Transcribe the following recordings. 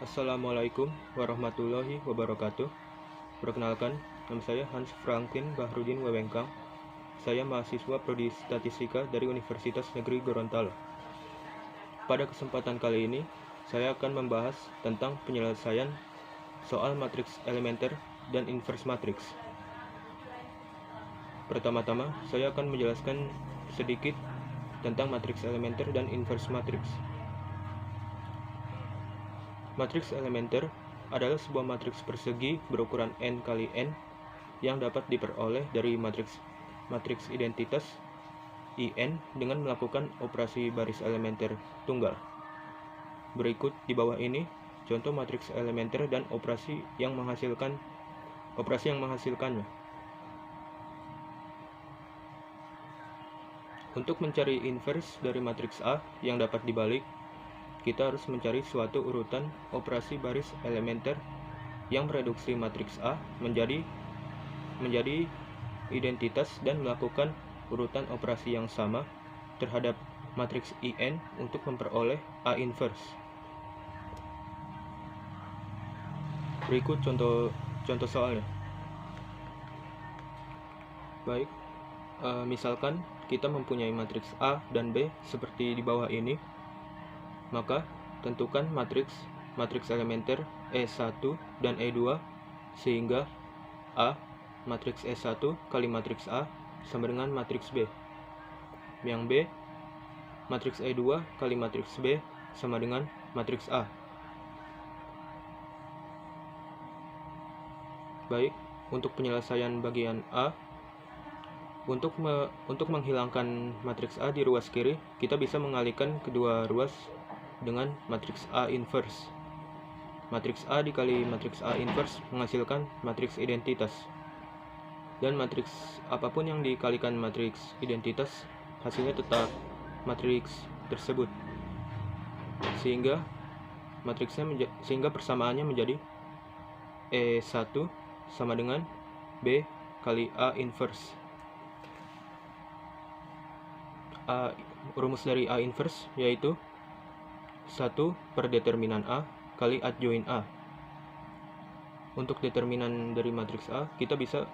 Assalamualaikum warahmatullahi wabarakatuh. Perkenalkan, nama saya Hans Franklin Bahrudin Wewengkang. Saya mahasiswa Prodi Statistika dari Universitas Negeri Gorontalo. Pada kesempatan kali ini, saya akan membahas tentang penyelesaian soal matriks elementer dan inverse matriks. Pertama-tama, saya akan menjelaskan sedikit tentang matriks elementer dan inverse matriks. Matriks elementer adalah sebuah matriks persegi berukuran n kali n yang dapat diperoleh dari matriks identitas IN dengan melakukan operasi baris elementer tunggal. Berikut di bawah ini contoh matriks elementer dan operasi yang menghasilkannya. Untuk mencari inverse dari matriks A yang dapat dibalik, kita harus mencari suatu urutan operasi baris elementer yang mereduksi matriks A menjadi identitas dan melakukan urutan operasi yang sama terhadap matriks IN untuk memperoleh A inverse. Berikut contoh soalnya. Baik, misalkan kita mempunyai matriks A dan B seperti di bawah ini. Maka tentukan matriks elementer E1 dan E2 sehingga A matriks E1 kali matriks A sama dengan matriks B. Yang B matriks E2 kali matriks B sama dengan matriks A. Baik, untuk penyelesaian bagian A, untuk menghilangkan matriks A di ruas kiri, kita bisa mengalihkan kedua ruas dengan matriks A inverse. Matriks A dikali matriks A inverse menghasilkan matriks identitas. Dan matriks apapun yang dikalikan matriks identitas, hasilnya tetap matriks tersebut. Sehingga persamaannya menjadi E1 sama dengan B kali A inverse. Rumus dari A inverse yaitu 1 per determinan A kali adjoin A. Untuk determinan dari matriks A, kita bisa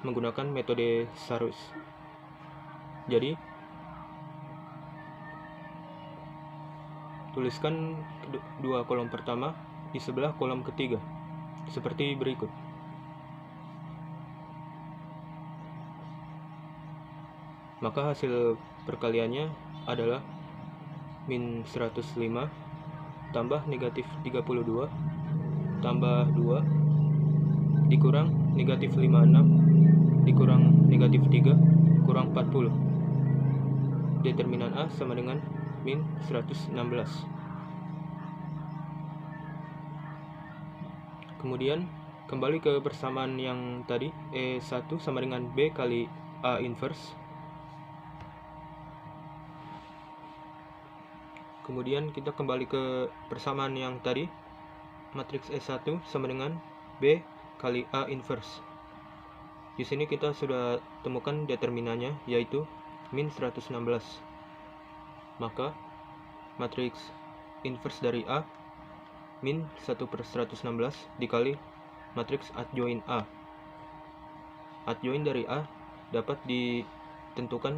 menggunakan metode Sarus. Jadi, tuliskan dua kolom pertama di sebelah kolom ketiga, seperti berikut. Maka hasil perkaliannya adalah min 105 tambah negatif 32 tambah 2 dikurang negatif 56 dikurang negatif 3 kurang 40. Determinan A sama dengan min 116. Kemudian kembali ke persamaan yang tadi, E1 sama dengan B kali A inverse. Kemudian kita kembali ke persamaan yang tadi, matriks E1 sama dengan B kali A inverse. Di sini kita sudah temukan determinannya, yaitu min 116. Maka matriks inverse dari A min 1 per 116 dikali matriks adjoin A. Adjoin dari A dapat ditentukan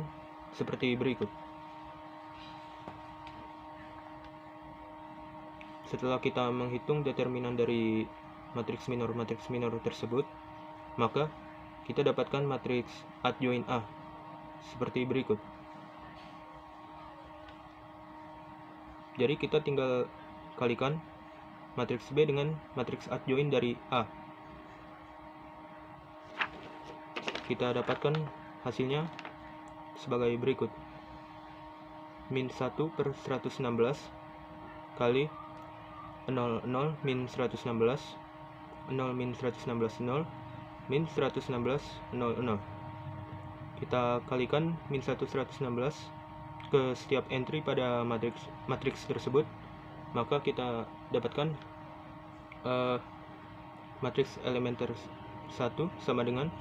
seperti berikut. Setelah kita menghitung determinan dari matriks minor tersebut, maka kita dapatkan matriks adjoin A seperti berikut. Jadi kita tinggal kalikan matriks B dengan matriks adjoin dari A. Kita dapatkan hasilnya sebagai berikut. Min 1 per 116 kali 0 min 116 0 min 116 0 min 116 0 0. Kita kalikan min 116 ke setiap entry pada matriks tersebut, maka kita dapatkan matriks elementer 1 sama dengan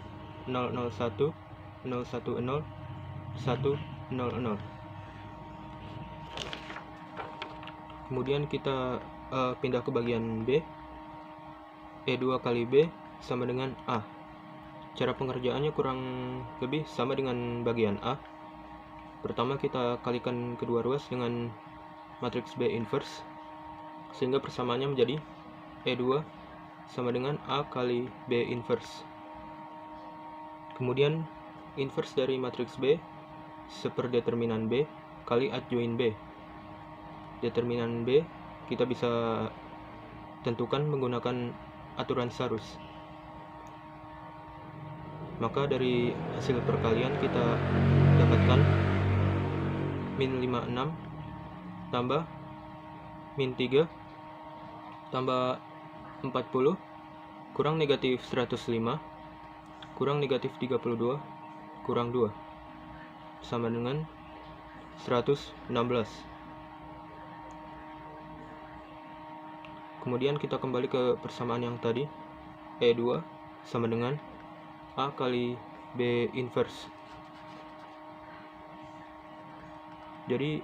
001 010 100. Kemudian kita pindah ke bagian B. E2 kali B sama dengan A. Cara pengerjaannya kurang lebih sama dengan bagian A. Pertama kita kalikan kedua ruas dengan matriks B inverse, sehingga persamaannya menjadi E2 sama dengan A kali B inverse. Kemudian inverse dari matriks B seperdeterminan B kali adjoint B. Determinan B kita bisa tentukan menggunakan aturan Sarus. Maka dari hasil perkalian kita dapatkan min 56 tambah min 3 tambah 40 kurang negatif 105 kurang negatif 32 kurang 2 sama dengan 116. Kemudian kita kembali ke persamaan yang tadi, E2 sama dengan A kali B inverse. Jadi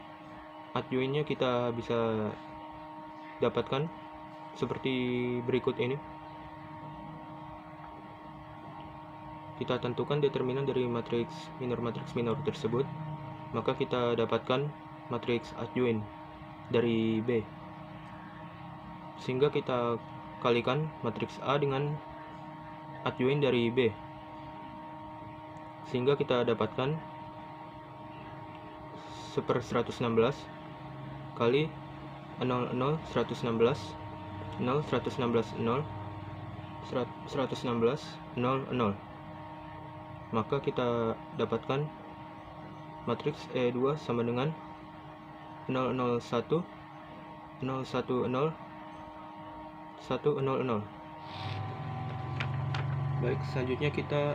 adjointnya kita bisa dapatkan seperti berikut ini. Kita tentukan determinan dari matriks minor tersebut, maka kita dapatkan matriks adjoint dari B, sehingga kita kalikan matriks A dengan adjoint dari B, sehingga kita dapatkan 1/116 kali 0 0 116 0 116 0 116 0 0. Maka kita dapatkan matriks E2 sama dengan 001 010 100. Baik, selanjutnya kita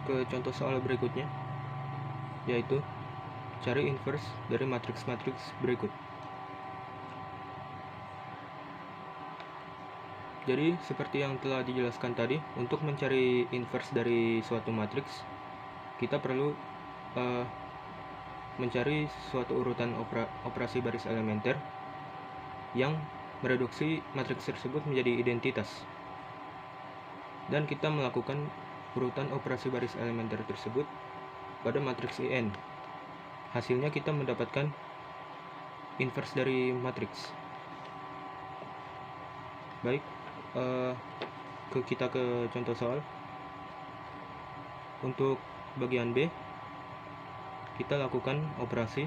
ke contoh soal berikutnya, yaitu cari inverse dari matriks-matriks berikut. Jadi seperti yang telah dijelaskan tadi, untuk mencari inverse dari suatu matriks, kita perlu mencari suatu urutan operasi baris elementer yang mereduksi matriks tersebut menjadi identitas, dan kita melakukan urutan operasi baris elementer tersebut pada matriks IN. Hasilnya kita mendapatkan inverse dari matriks. Baik, kita ke contoh soal. Untuk bagian B, kita lakukan operasi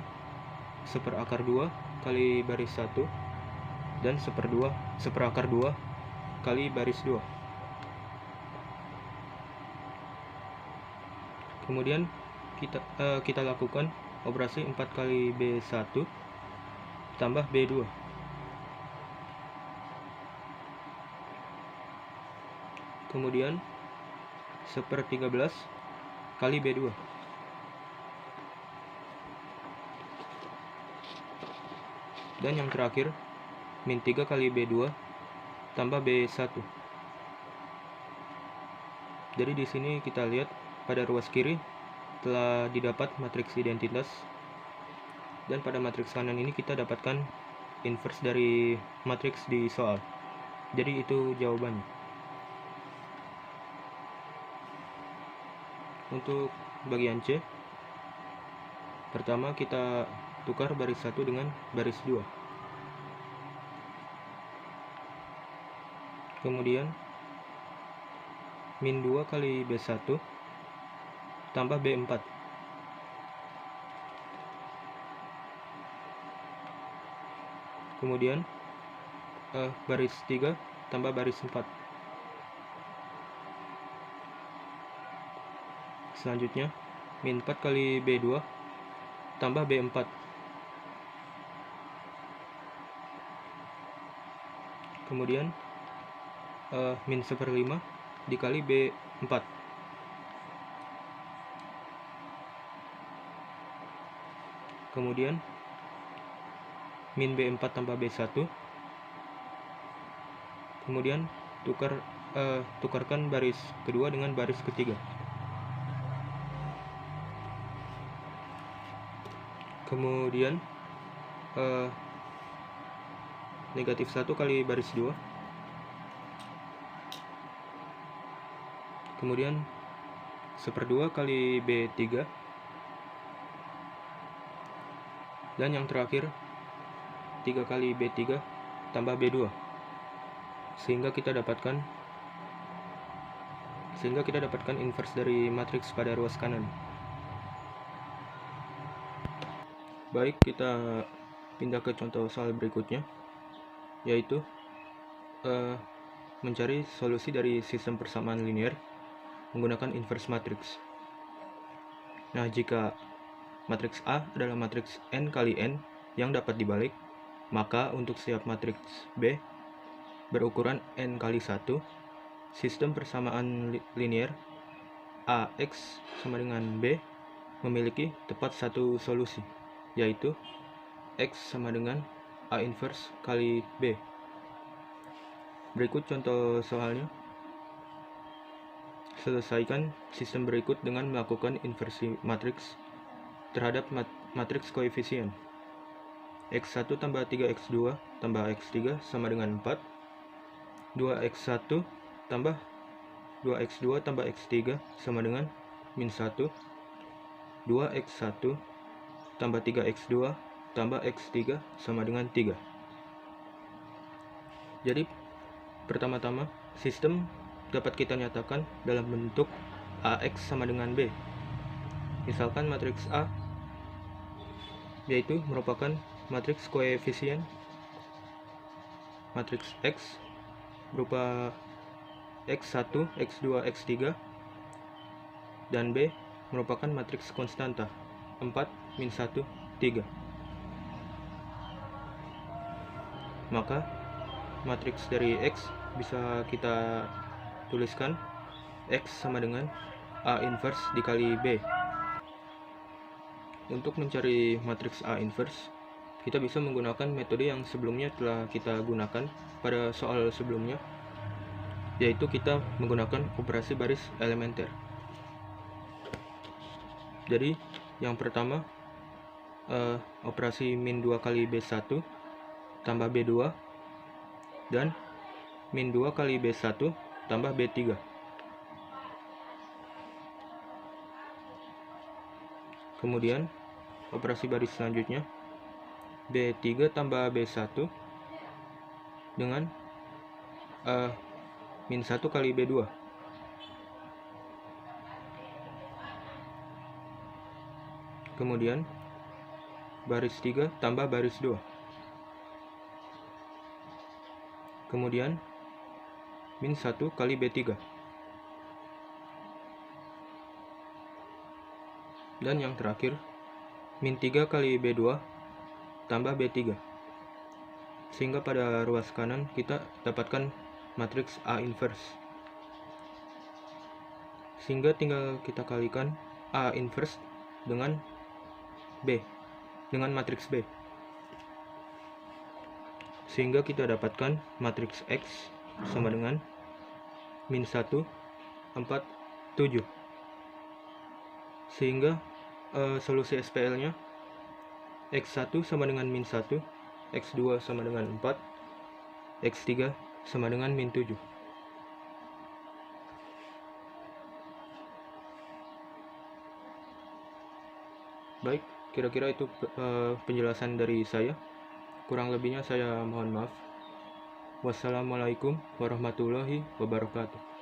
1/2 kali baris 1 dan 1/2 kali baris 2. Kemudian kita lakukan operasi 4 kali B1 tambah B2. Kemudian 1/13 kali B2. Dan yang terakhir, min 3 kali B2 tambah B1. Jadi di sini kita lihat pada ruas kiri telah didapat matriks identitas, dan pada matriks kanan ini kita dapatkan inverse dari matriks di soal. Jadi itu jawabannya. Untuk bagian C, pertama kita tukar baris 1 dengan baris 2. Kemudian min 2 kali B1 tambah B4. Kemudian baris 3 tambah baris 4. Selanjutnya min 4 kali B2 tambah B4. Kemudian min 1/5 dikali B4. Kemudian min B4 tambah B1. Kemudian tukarkan baris kedua dengan baris ketiga. Kemudian negatif 1 kali baris 2, kemudian 1/2 kali B3, dan yang terakhir 3 kali B3 tambah B2, sehingga kita dapatkan inverse dari matriks pada ruas kanan. Baik, kita pindah ke contoh soal berikutnya, yaitu mencari solusi dari sistem persamaan linear menggunakan inverse matrix. Nah, jika matriks A adalah matriks n kali n yang dapat dibalik, maka untuk setiap matriks B berukuran n kali 1, sistem persamaan linear AX sama dengan B memiliki tepat satu solusi, yaitu X sama dengan A inverse kali B. Berikut contoh soalnya. Selesaikan sistem berikut dengan melakukan inversi matriks terhadap matriks koefisien. X1 tambah 3x2 tambah x3 sama dengan 4. 2x1 tambah 2x2 tambah x3 sama dengan min 1. 2x1 tambah 3x2 tambah x3 sama dengan 3. Jadi pertama-tama sistem dapat kita nyatakan dalam bentuk AX sama dengan B. Misalkan matriks A yaitu merupakan matriks koefisien matriks X berupa X1, X2, X3, dan B merupakan matriks konstanta 4, min 1, 3. Maka matriks dari X bisa kita tuliskan X sama dengan A inverse dikali B. Untuk mencari matriks A inverse, kita bisa menggunakan metode yang sebelumnya telah kita gunakan pada soal sebelumnya, yaitu kita menggunakan operasi baris elementer. Jadi yang pertama operasi min 2 kali B1 tambah B2 dan min 2 kali B1 tambah B3. Kemudian operasi baris selanjutnya B3 tambah B1 dengan min 1 kali B2. Kemudian baris 3 tambah baris 2. Kemudian min 1 kali B3. Dan yang terakhir min 3 kali B2 tambah B3. Sehingga pada ruas kanan kita dapatkan matriks A inverse. Sehingga tinggal kita kalikan A inverse dengan B, dengan matriks B. Sehingga kita dapatkan matriks X sama dengan min 1, 4, 7. Sehingga solusi SPL-nya X1 sama dengan min 1, X2 sama dengan 4, X3 sama dengan min 7. Baik, kira-kira itu penjelasan dari saya. Kurang lebihnya saya mohon maaf. Wassalamualaikum warahmatullahi wabarakatuh.